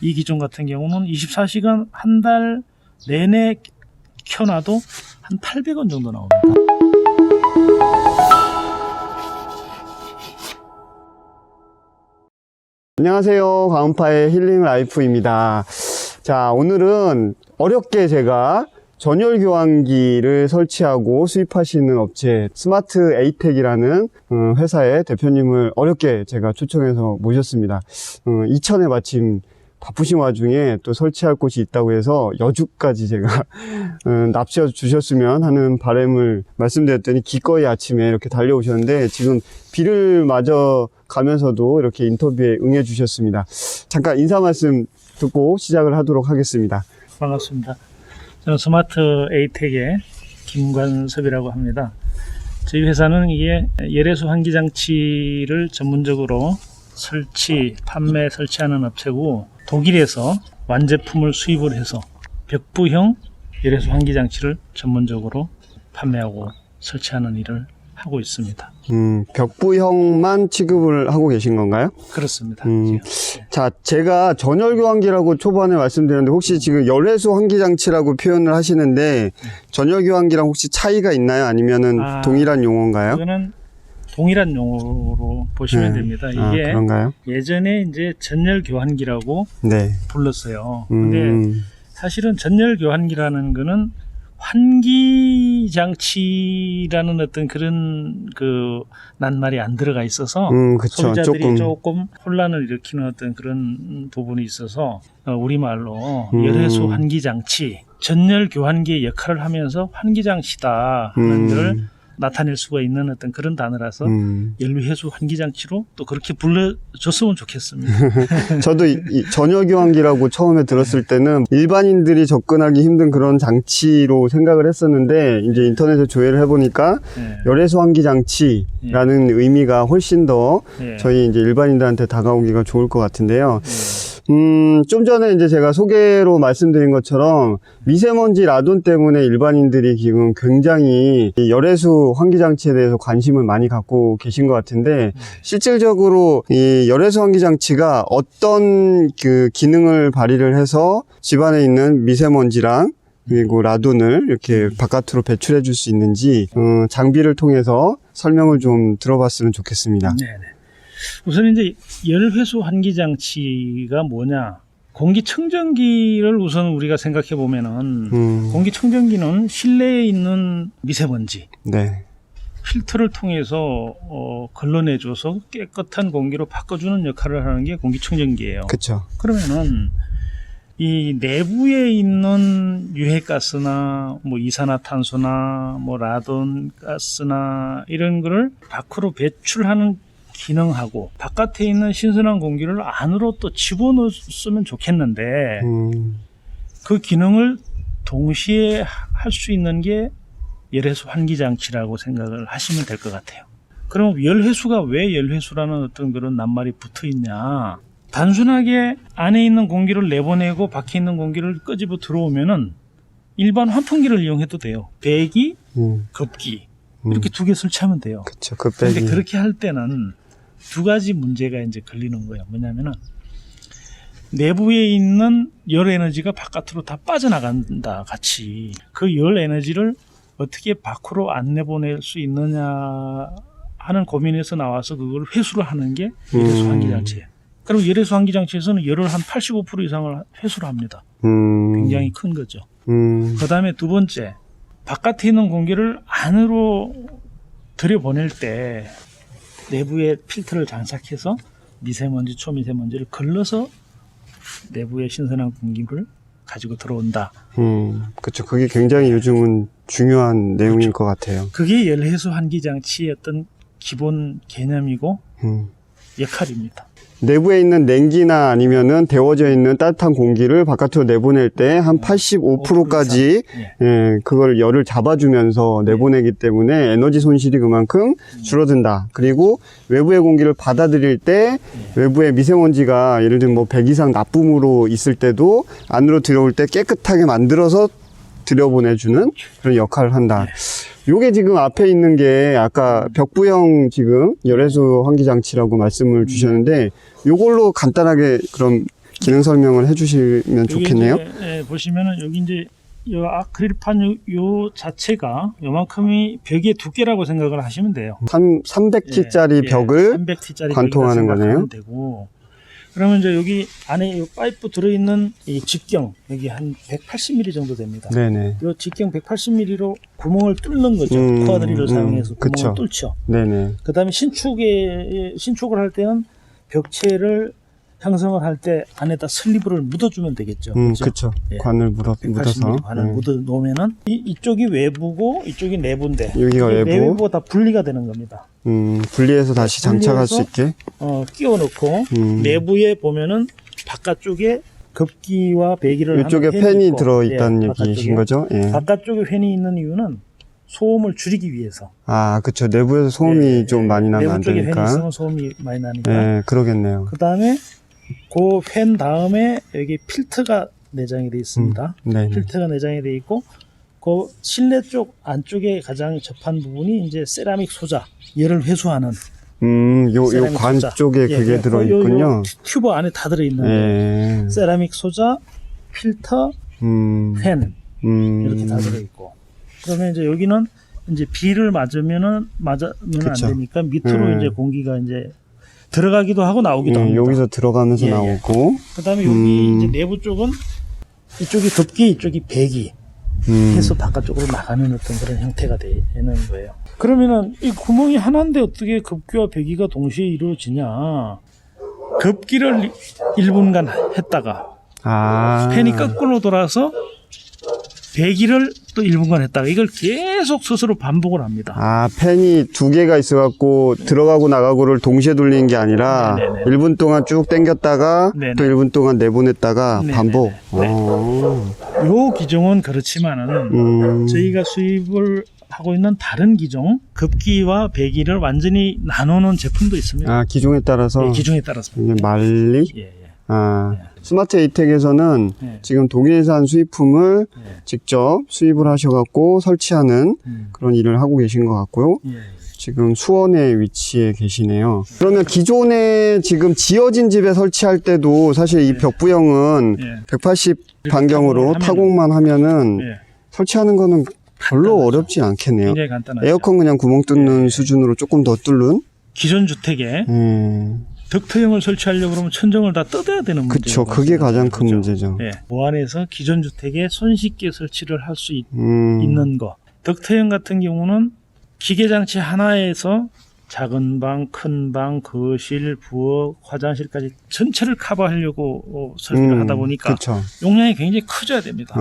이 기종 같은 경우는 24시간 한 달 내내 켜놔도 한 800원 정도 나옵니다. 안녕하세요. 가온파의 힐링 라이프입니다. 자, 오늘은 어렵게 제가 전열 교환기를 설치하고 수입하시는 업체 스마트 에이텍이라는 회사의 대표님을 어렵게 제가 초청해서 모셨습니다. 이천에 마침 바쁘신 와중에 또 설치할 곳이 있다고 해서 여주까지 제가 납치해 주셨으면 하는 바람을 말씀드렸더니 기꺼이 아침에 이렇게 달려오셨는데 지금 비를 맞아 가면서도 이렇게 인터뷰에 응해 주셨습니다. 잠깐 인사 말씀 듣고 시작을 하도록 하겠습니다. 반갑습니다. 저는 스마트 에이텍의 김관섭이라고 합니다. 저희 회사는 이게 열애수 환기장치를 전문적으로 판매, 설치하는 업체고 독일에서 완제품을 수입을 해서 벽부형 열애수 환기장치를 전문적으로 판매하고 설치하는 일을 하고 있습니다. 벽부형만 취급을 하고 계신 건가요? 그렇습니다. 자, 제가 전열 교환기라고 초반에 말씀드렸는데 혹시 지금 열애수 환기장치라고 표현을 하시는데 전열 교환기랑 혹시 차이가 있나요? 아니면은 동일한 용어인가요? 이거는 동일한 용어로 보시면 됩니다. 이게 그런가요? 예전에 이제 전열 교환기라고 불렀어요. 근데 사실은 전열 교환기라는 거는 환기장치라는 어떤 그런 낱말이 안 들어가 있어서 소비자들이 조금 혼란을 일으키는 어떤 그런 부분이 있어서 우리말로 열애수 환기장치, 전열 교환기의 역할을 하면서 환기장치다 하는 것을 나타낼 수가 있는 어떤 그런 단어라서 열애수 환기장치로 또 그렇게 불러줬으면 좋겠습니다. 저도 이 전열 교환기라고 처음에 들었을 때는 일반인들이 접근하기 힘든 그런 장치로 생각을 했었는데 이제 인터넷에 조회를 해보니까 열애수 환기장치라는 의미가 훨씬 더 저희 이제 일반인들한테 다가오기가 좋을 것 같은데요. 좀 전에 이제 제가 소개로 말씀드린 것처럼 미세먼지 라돈 때문에 일반인들이 지금 굉장히 이 열애수 환기장치에 대해서 관심을 많이 갖고 계신 것 같은데 실질적으로 이 열애수 환기장치가 어떤 그 기능을 발휘를 해서 집안에 있는 미세먼지랑 그리고 라돈을 이렇게 바깥으로 배출해 줄 수 있는지 장비를 통해서 설명을 좀 들어봤으면 좋겠습니다. 네네. 우선 이제 열회수 환기장치가 뭐냐? 공기청정기를 우선 우리가 생각해 보면은 공기청정기는 실내에 있는 미세먼지 필터를 통해서 걸러내줘서 깨끗한 공기로 바꿔주는 역할을 하는 게 공기청정기예요. 그렇죠. 그러면은 이 내부에 있는 유해가스나 뭐 이산화탄소나 뭐 라돈가스나 이런 거를 밖으로 배출하는 기능하고 바깥에 있는 신선한 공기를 안으로 또 집어넣었으면 좋겠는데 그 기능을 동시에 할 수 있는 게 열애수 환기장치라고 생각을 하시면 될 것 같아요. 그럼 열애수가 왜 열애수라는 어떤 그런 낱말이 붙어 있냐? 단순하게 안에 있는 공기를 내보내고 밖에 있는 공기를 끄집어 들어오면은 일반 환풍기를 이용해도 돼요. 배기, 급기 이렇게 두 개 설치하면 돼요. 그렇죠. 그런데 그렇게 할 때는 두 가지 문제가 이제 걸리는 거예요. 뭐냐면은 내부에 있는 열 에너지가 바깥으로 다 빠져나간다 같이 그 열 에너지를 어떻게 밖으로 안 내보낼 수 있느냐 하는 고민에서 나와서 그걸 회수를 하는 게 열애수 환기장치예요. 그럼 열애수 환기장치에서는 열을 한 85% 이상을 회수를 합니다. 굉장히 큰 거죠. 그 다음에 두 번째, 바깥에 있는 공기를 안으로 들여보낼 때 내부에 필터를 장착해서 미세먼지, 초미세먼지를 걸러서 내부에 신선한 공기를 가지고 들어온다. 그렇죠. 그게 굉장히 요즘은 중요한 내용인 것 같아요. 그게 열애수 환기장치의 어떤 기본 개념이고 역할입니다. 내부에 있는 냉기나 아니면은 데워져 있는 따뜻한 공기를 바깥으로 내보낼 때 한 85%까지 그걸 열을 잡아주면서 내보내기 때문에 에너지 손실이 그만큼 줄어든다. 그리고 외부의 공기를 받아들일 때 외부의 미세먼지가 예를 들면 뭐 100 이상 나쁨으로 있을 때도 안으로 들어올 때 깨끗하게 만들어서 들여보내주는 그런 역할을 한다. 요게 지금 앞에 있는 게 아까 벽부형 지금 열애수 환기장치라고 말씀을 주셨는데 요걸로 간단하게 그럼 기능 설명을 해주시면 좋겠네요. 이제, 보시면은 여기 이제 요 아크릴판 요 자체가 요만큼이 벽의 두께라고 생각을 하시면 돼요. 300T짜리 벽을 300T짜리 관통하는 거네요. 되고, 그러면 이제 여기 안에 이 파이프 들어있는 이 직경 여기 한 180mm 정도 됩니다. 네네. 이 직경 180mm로 구멍을 뚫는 거죠. 코아드리를 사용해서 구멍을 그쵸. 뚫죠. 네네. 그 다음에 신축을 할 때는 벽체를 형성을 할 때 안에다 슬리브를 묻어주면 되겠죠. 그쵸. 예. 관을 묻어서. 180mm 관을 묻어 놓으면은 이쪽이 외부고 이쪽이 내부인데 여기가 외부. 내부가 다 분리가 되는 겁니다. 분리해서 다시 장착할 수 있게. 끼워 넣고 내부에 보면은 바깥쪽에 급기와 배기를 이쪽에 하는 팬이 있고, 들어있다는 바깥쪽에. 얘기신 거죠? 예. 바깥쪽에 팬이 있는 이유는 소음을 줄이기 위해서. 아, 그쵸. 내부에서 소음이 좀 많이 나면 안 내부 쪽에 팬이 되니까. 있으면 소음이 많이 나니까. 예, 그러겠네요. 그 다음에 그 팬 다음에 여기 필터가 내장이 되어 있습니다. 네네. 필터가 내장이 되어 있고 그 실내 쪽 안쪽에 가장 접한 부분이 이제 세라믹 소자, 열을 회수하는 요 세라믹 관 소자. 쪽에 그게 그 들어있군요. 요 튜브 안에 다 들어있는 예. 세라믹 소자, 필터, 팬 이렇게 다 들어있고. 그러면 이제 여기는 이제 비를 맞으면 그쵸. 안 되니까 밑으로 이제 공기가 이제 들어가기도 하고 나오기도 합니다. 여기서 들어가면서 예, 예. 나오고. 그다음에 여기 이제 내부 쪽은 이쪽이 덮기, 이쪽이 배기 해서 바깥쪽으로 나가는 어떤 그런 형태가 되는 거예요. 그러면은 이 구멍이 하나인데 어떻게 급기와 배기가 동시에 이루어지냐? 급기를 1분간 했다가 팬이 거꾸로 돌아서 배기를 또 1분간 했다가 이걸 계속 스스로 반복을 합니다. 아, 팬이 두 개가 있어갖고 들어가고 나가고를 동시에 돌리는 게 아니라 네네네. 1분 동안 쭉 당겼다가 네네. 또 1분 동안 내보냈다가 네네네. 반복. 네. 요 기종은 그렇지만은 저희가 수입을 하고 있는 다른 기종 급기와 배기를 완전히 나누는 제품도 있습니다. 아, 기종에 따라서. 예, 기종에 따라서. 이게 말리? 예, 예. 아, 스마트 에이텍에서는 예. 지금 독일산 수입품을 예. 직접 수입을 하셔갖고 설치하는 그런 일을 하고 계신 것 같고요. 예. 지금 수원에 위치해 계시네요. 그러면 기존에 지금 지어진 집에 설치할 때도 사실 이 벽부형은 예. 180 반경으로 타공만 하면은 예. 설치하는 거는 별로 간단하죠. 어렵지 않겠네요. 굉장히 간단하죠. 에어컨 그냥 구멍 뚫는 수준으로 조금 더 뚫는? 기존 주택에 덕트형을 설치하려고 그러면 천정을 다 뜯어야 되는 문제죠. 그쵸. 그게 가장 큰 문제죠. 예. 보안에서 기존 주택에 손쉽게 설치를 할 수 있는 거. 덕트형 같은 경우는 기계장치 하나에서 작은 방, 큰 방, 거실, 부엌, 화장실까지 전체를 커버하려고 설계를 하다 보니까 그쵸. 용량이 굉장히 커져야 됩니다.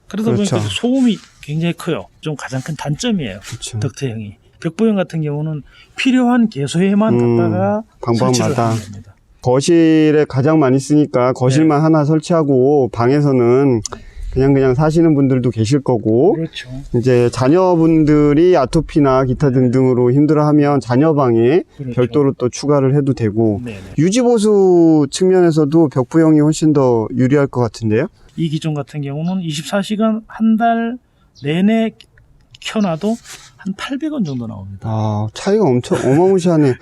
그러다 그렇죠. 보니까 소음이 굉장히 커요. 좀 가장 큰 단점이에요. 그쵸. 덕트형이. 벽부형 같은 경우는 필요한 개소에만 갖다가 설치를 방방마다. 하면 됩니다. 거실에 가장 많이 쓰니까 거실만 하나 설치하고 방에서는 그냥 사시는 분들도 계실 거고 그렇죠. 이제 자녀분들이 아토피나 기타 등등으로 힘들어하면 자녀방에 그렇죠. 별도로 또 추가를 해도 되고 네네. 유지보수 측면에서도 벽부형이 훨씬 더 유리할 것 같은데요? 이 기종 같은 경우는 24시간 한 달 내내 켜놔도 한 800원 정도 나옵니다. 아, 차이가 엄청 어마무시하네.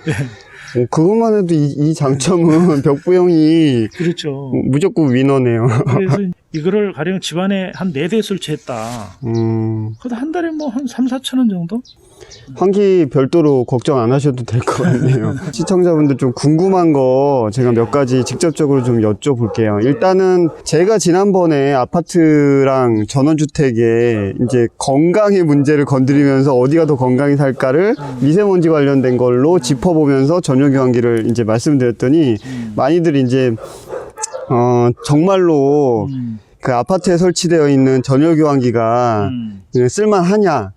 그것만 해도 이 장점은 벽부형이 그렇죠. 무조건 위너네요. 그래서 이거를 가령 집안에 한 4대 설치했다. 그래도 한 달에 뭐 한 3, 4천 원 정도? 환기 별도로 걱정 안 하셔도 될 것 같네요. 시청자분들 좀 궁금한 거 제가 몇 가지 직접적으로 좀 여쭤볼게요. 일단은 제가 지난번에 아파트랑 전원주택에 이제 건강의 문제를 건드리면서 어디가 더 건강히 살까를 미세먼지 관련된 걸로 짚어보면서 전용교환기를 이제 말씀드렸더니 많이들 이제 정말로 그 아파트에 설치되어 있는 전열교환기가 쓸만하냐.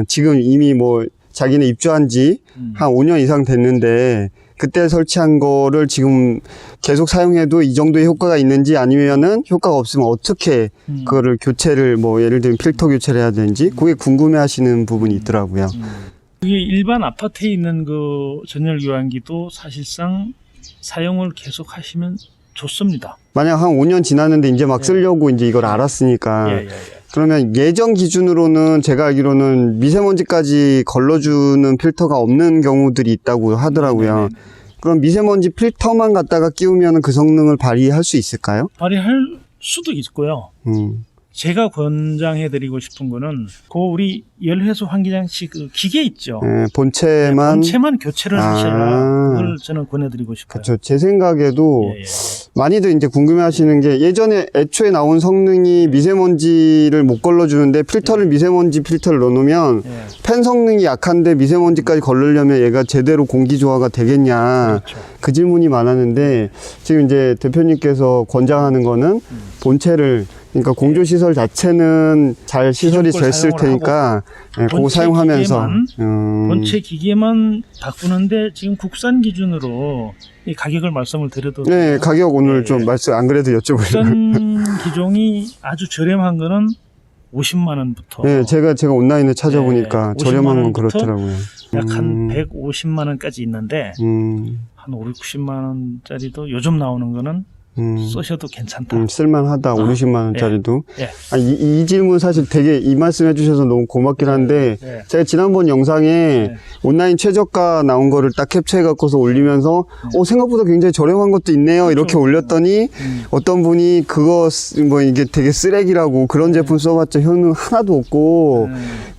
지금 이미 뭐 자기네 입주한 지 한 5년 이상 됐는데 그때 설치한 거를 지금 계속 사용해도 이 정도의 효과가 있는지 아니면은 효과가 없으면 어떻게 그거를 교체를 뭐 예를 들면 필터 교체를 해야 되는지 그게 궁금해 하시는 부분이 있더라고요. 이게 일반 아파트에 있는 그 전열교환기도 사실상 사용을 계속 하시면 좋습니다. 만약 한 5년 지났는데 이제 막 쓰려고 이제 이걸 알았으니까 그러면 예전 기준으로는 제가 알기로는 미세먼지까지 걸러주는 필터가 없는 경우들이 있다고 하더라고요. 그럼 미세먼지 필터만 갖다가 끼우면 그 성능을 발휘할 수 있을까요? 발휘할 수도 있고요. 음. 제가 권장해드리고 싶은 거는 그 우리 열회수 환기장치 그 기계 있죠. 네, 본체만. 본체만 교체를 하셔야 그걸 저는 권해드리고 싶어요. 그렇죠. 제 생각에도 예, 예. 많이들 이제 궁금해하시는 게 예전에 애초에 나온 성능이 미세먼지를 못 걸러주는데 필터를 미세먼지 필터를 넣어놓으면 예. 팬 성능이 약한데 미세먼지까지 걸르려면 얘가 제대로 공기 조화가 되겠냐 그렇죠. 그 질문이 많았는데 지금 이제 대표님께서 권장하는 거는 본체를 그러니까 공조시설 자체는 잘 시설이 기존 걸 됐을 사용을 테니까 예, 그거 본체 사용하면서 본체 기계만 바꾸는데 지금 국산 기준으로 이 가격을 말씀을 드려도 네, 돼요? 가격 오늘 예, 좀 예. 말씀 안 그래도 여쭤보려고. 국산 기종이 아주 저렴한 거는 50만 원부터 네, 제가 온라인에 찾아보니까 네, 저렴한 50만 건 원부터 그렇더라고요. 약 한 150만 원까지 있는데 한 5, 60만 원짜리도 요즘 나오는 거는 쓰셔도 괜찮다. 쓸만하다. 5, 60만 원짜리도. 예. 이 질문 사실 되게 이 말씀 해주셔서 너무 고맙긴 한데 예. 제가 지난번 영상에 예. 온라인 최저가 나온 거를 딱 캡처해갖고서 올리면서 생각보다 굉장히 저렴한 것도 있네요. 이렇게 올렸더니 어떤 분이 그거 뭐 이게 되게 쓰레기라고 그런 제품 써봤자 효능 하나도 없고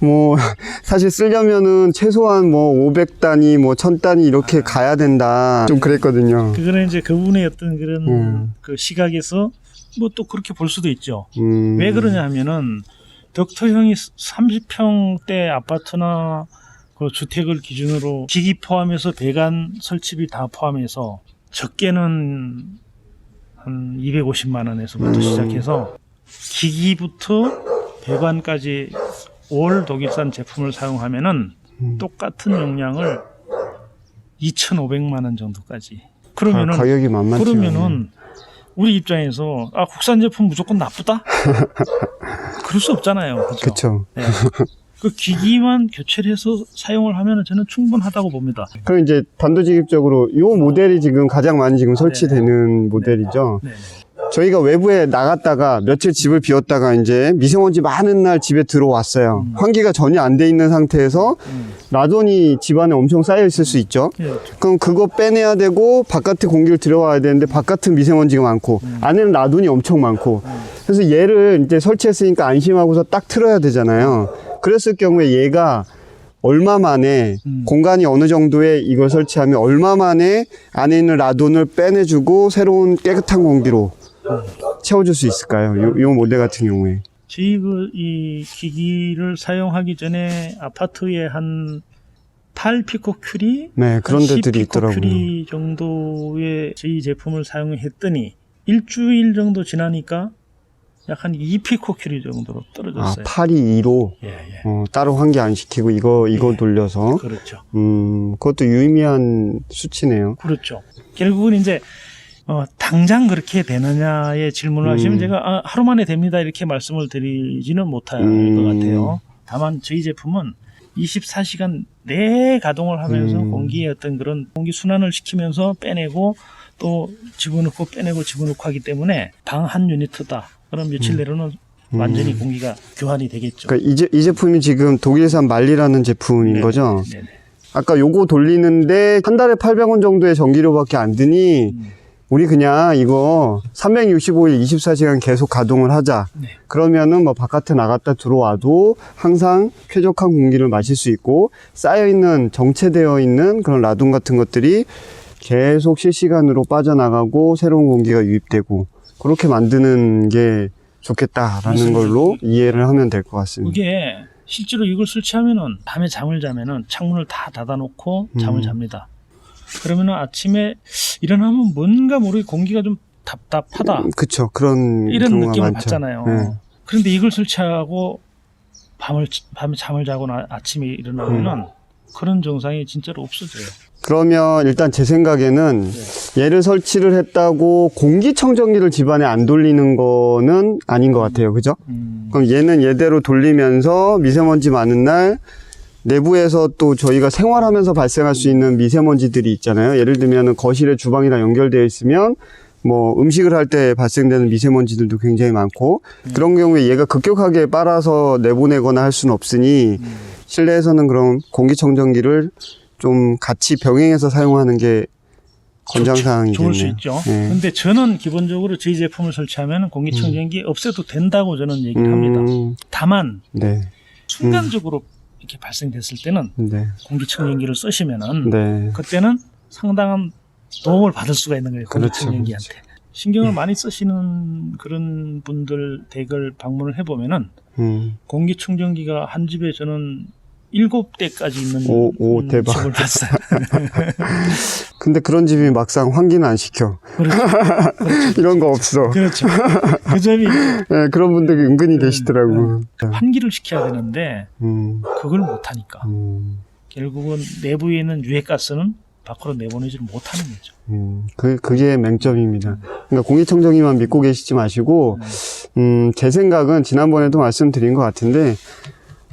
뭐 사실 쓰려면은 최소한 뭐 500단위 뭐 1000단위 이렇게 가야 된다. 좀 그랬거든요. 그거는 이제 그분의 어떤 그런 그 시각에서 뭐 또 그렇게 볼 수도 있죠. 왜 그러냐 하면은 덕터형이 30평대 아파트나 그 주택을 기준으로 기기 포함해서 배관 설치비 다 포함해서 적게는 한 250만 원에서부터 시작해서 기기부터 배관까지 올 독일산 제품을 사용하면은 똑같은 용량을 2,500만 원 정도까지. 그러면은 가격이 만만치 그러면은 우리 입장에서 국산 제품 무조건 나쁘다? 그럴 수 없잖아요. 그렇죠. 네. 그 기기만 교체를 해서 사용을 하면은 저는 충분하다고 봅니다. 그럼 이제 단도직입적으로 이 모델이 지금 가장 많이 지금 설치되는 모델이죠. 네. 저희가 외부에 나갔다가 며칠 집을 비웠다가 이제 미세먼지 많은 날 집에 들어왔어요. 환기가 전혀 안 돼 있는 상태에서 라돈이 집안에 엄청 쌓여 있을 수 있죠. 네. 그럼 그거 빼내야 되고 바깥에 공기를 들여와야 되는데 바깥은 미세먼지가 많고 안에는 라돈이 엄청 많고 그래서 얘를 이제 설치했으니까 안심하고서 딱 틀어야 되잖아요. 그랬을 경우에 얘가 얼마 만에 공간이 어느 정도에 이걸 설치하면 얼마 만에 안에 있는 라돈을 빼내주고 새로운 깨끗한 공기로 채워줄 수 있을까요? 요 모델 같은 경우에. 저희 이 기기를 사용하기 전에 아파트에 한 8피코큐리, 네, 그런 데들이 있더라고요. 10피코큐리 정도의 저희 제품을 사용했더니 일주일 정도 지나니까 약 한 2피코큐리 정도로 떨어졌어요. 8이 2로 예, 예. 따로 환기 안 시키고 이거 예. 돌려서. 그렇죠. 그것도 유의미한 수치네요. 그렇죠. 결국은 이제 당장 그렇게 되느냐의 질문을 하시면 제가 하루 만에 됩니다 이렇게 말씀을 드리지는 못할 것 같아요. 다만 저희 제품은 24시간 내 가동을 하면서 공기의 어떤 그런 공기 순환을 시키면서 빼내고 또 집어넣고 빼내고 집어넣고 하기 때문에 방 한 유니트다. 그럼 며칠 내로는 완전히 공기가 교환이 되겠죠. 그러니까 이 제품이 지금 독일산 말리라는 제품인 네네. 거죠? 네네. 아까 요거 돌리는데 한 달에 800원 정도의 전기료밖에 안 드니 우리 그냥 이거 365일 24시간 계속 가동을 하자. 네. 그러면은 뭐 바깥에 나갔다 들어와도 항상 쾌적한 공기를 마실 수 있고 쌓여있는 정체되어 있는 그런 라돈 같은 것들이 계속 실시간으로 빠져나가고 새로운 공기가 유입되고 그렇게 만드는 게 좋겠다라는 걸로 이해를 하면 될 것 같습니다. 그게 실제로 이걸 설치하면은 밤에 잠을 자면은 창문을 다 닫아놓고 잠을 잡니다. 그러면은 아침에 일어나면 뭔가 모르게 공기가 좀 답답하다. 그쵸. 그런 이런 경우가 느낌을 많죠. 받잖아요. 네. 그런데 이걸 설치하고 밤에 잠을 자고 아침에 일어나면은 그런 증상이 진짜로 없어져요. 그러면 일단 제 생각에는 얘를 설치를 했다고 공기청정기를 집안에 안 돌리는 거는 아닌 것 같아요. 그죠? 그럼 얘는 얘대로 돌리면서 미세먼지 많은 날 내부에서 또 저희가 생활하면서 발생할 수 있는 미세먼지들이 있잖아요. 예를 들면 거실에 주방이랑 연결되어 있으면 뭐 음식을 할 때 발생되는 미세먼지들도 굉장히 많고 그런 경우에 얘가 급격하게 빨아서 내보내거나 할 수는 없으니 실내에서는 그럼 공기청정기를 좀 같이 병행해서 사용하는 게 권장 사항이겠네요. 좋을 수 있죠. 네. 근데 저는 기본적으로 저희 제품을 설치하면 공기청정기 없애도 된다고 저는 얘기를 합니다. 다만 네. 순간적으로 이렇게 발생됐을 때는 네. 공기청정기를 쓰시면은 네. 그때는 상당한 도움을 받을 수가 있는 거예요. 그렇죠. 공기청정기한테. 신경을 많이 쓰시는 그런 분들 댁을 방문을 해보면은 공기청정기가 한 집에 저는 7대까지 있는 오, 대박. 집을 봤어요. 근데 그런 집이 막상 환기는 안 시켜. 그렇죠. 이런 거 없어. 그렇죠. 그 점이 네, 그런 분들이 은근히 계시더라고. 환기를 시켜야 되는데 그걸 못하니까 결국은 내부에 있는 유해가스는 밖으로 내보내지를 못하는 거죠. 그게 맹점입니다. 그러니까 공기청정기만 믿고 계시지 마시고, 제 생각은 지난번에도 말씀드린 것 같은데,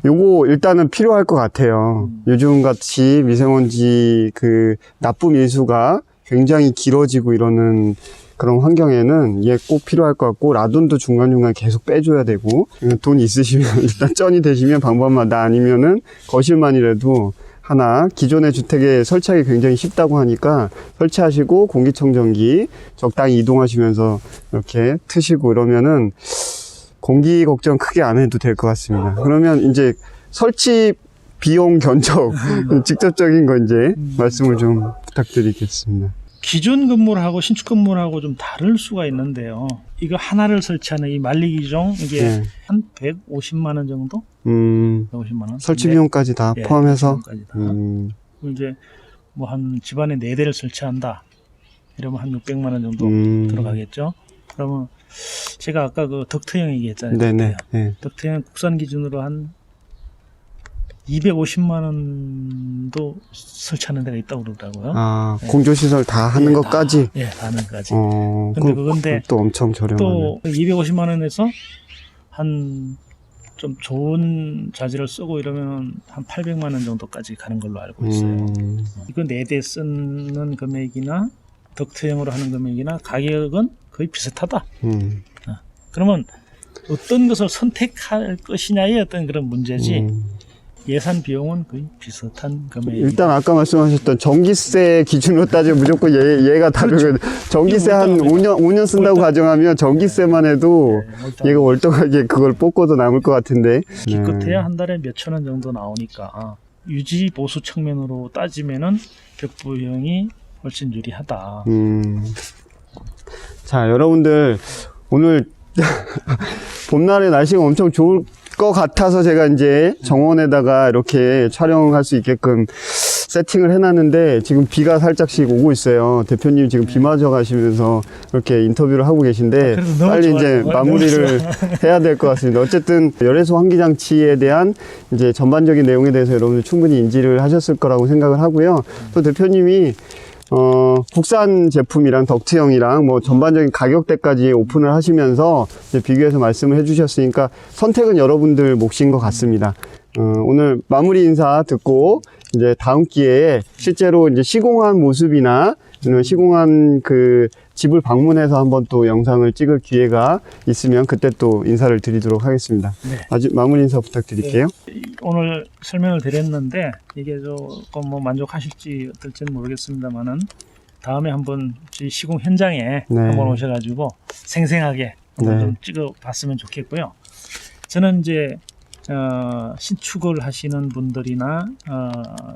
요거 일단은 필요할 것 같아요. 요즘 같이 미세먼지 그 나쁨 일수가 굉장히 길어지고 이러는 그런 환경에는 얘 꼭 필요할 것 같고, 라돈도 중간중간 계속 빼줘야 되고, 돈 있으시면 일단 쩐이 되시면 방법마다 아니면은 거실만이라도 하나 기존의 주택에 설치하기 굉장히 쉽다고 하니까 설치하시고 공기청정기 적당히 이동하시면서 이렇게 트시고 이러면은 공기 걱정 크게 안 해도 될 것 같습니다. 그러면 이제 설치 비용 견적 직접적인 거 이제 말씀을 좀 부탁드리겠습니다. 기존 건물하고 신축 건물하고 좀 다를 수가 있는데요. 이거 하나를 설치하는 이 말리기종 이게 네. 한 150만 원 정도? 150만 원. 설치 비용까지 다 예, 포함해서 비용까지 다. 이제 뭐 한 집안에 4대를 설치한다. 이러면 한 600만 원 정도 들어가겠죠. 그러면 제가 아까 그 덕트형 얘기했잖아요. 네네. 네. 덕트형 국산 기준으로 한 250만 원도 설치하는 데가 있다고 그러더라고요. 아, 공조시설 다 하는 것까지? 다 하는 것까지. 근데 그건데 또 엄청 저렴하네. 또 250만 원에서 한 좀 좋은 자재를 쓰고 이러면 한 800만 원 정도까지 가는 걸로 알고 있어요. 이거 4대 쓰는 금액이나 덕트형으로 하는 금액이나 가격은 거의 비슷하다. 그러면 어떤 것을 선택할 것이냐의 어떤 그런 문제지 예산 비용은 거의 비슷한 금액입니다. 일단 아까 말씀하셨던 전기세 기준으로 따지면 무조건 얘가 다르거든요. 전기세 한 5년 쓴다고 가정하면 전기세만 해도 얘가 월등하게 그걸 뽑고도 남을 것 같은데. 기껏해야 한 달에 몇천 원 정도 나오니까 유지 보수 측면으로 따지면은 벽부형이 훨씬 유리하다. 자, 여러분들 오늘 봄날에 날씨가 엄청 좋을 것 같아서 제가 이제 정원에다가 이렇게 촬영할 수 있게끔 세팅을 해놨는데 지금 비가 살짝씩 오고 있어요. 대표님 지금 비 맞아 가시면서 이렇게 인터뷰를 하고 계신데 빨리 이제 마무리를 해야 될 것 같습니다. 어쨌든 열애소 환기장치에 대한 이제 전반적인 내용에 대해서 여러분들 충분히 인지를 하셨을 거라고 생각을 하고요. 또 대표님이 국산 제품이랑 덕트형이랑 뭐 전반적인 가격대까지 오픈을 하시면서 이제 비교해서 말씀을 해주셨으니까 선택은 여러분들 몫인 것 같습니다. 오늘 마무리 인사 듣고 이제 다음 기회에 실제로 이제 시공한 모습이나 아니면 시공한 그 집을 방문해서 한번 또 영상을 찍을 기회가 있으면 그때 또 인사를 드리도록 하겠습니다. 네. 아주 마무리 인사 부탁드릴게요. 네. 오늘 설명을 드렸는데 이게 조금 뭐 만족하실지 어떨지는 모르겠습니다만은 다음에 한번 시공 현장에 한번 오셔가지고 생생하게 한번 좀 찍어봤으면 좋겠고요. 저는 이제 신축을 하시는 분들이나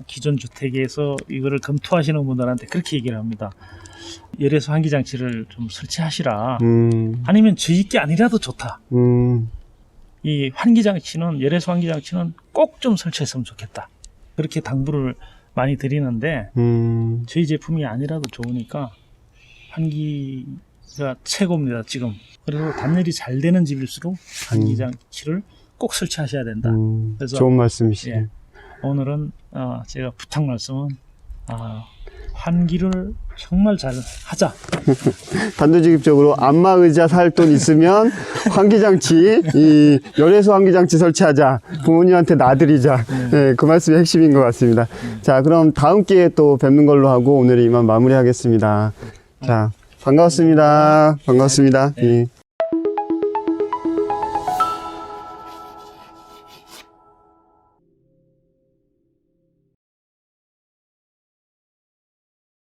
기존 주택에서 이거를 검토하시는 분들한테 그렇게 얘기를 합니다. 열애소 환기장치를 좀 설치하시라. 아니면 저희 게 아니라도 좋다. 이 환기장치는 열애소 환기장치는 꼭 좀 설치했으면 좋겠다. 그렇게 당부를 많이 드리는데 저희 제품이 아니라도 좋으니까 환기가 최고입니다. 지금. 그리고 단열이 잘 되는 집일수록 환기장치를 꼭 설치하셔야 된다. 그래서 좋은 말씀이시네요. 예, 오늘은 제가 부탁 말씀은 환기를 정말 잘 하자. 단도직입적으로 안마 의자 살 돈 있으면 환기장치, 이 열애소 환기장치 설치하자. 부모님한테 놔드리자. 네, 그 말씀이 핵심인 것 같습니다. 자, 그럼 다음 기회에 또 뵙는 걸로 하고 오늘 이만 마무리하겠습니다. 자, 반갑습니다. 반갑습니다. 예.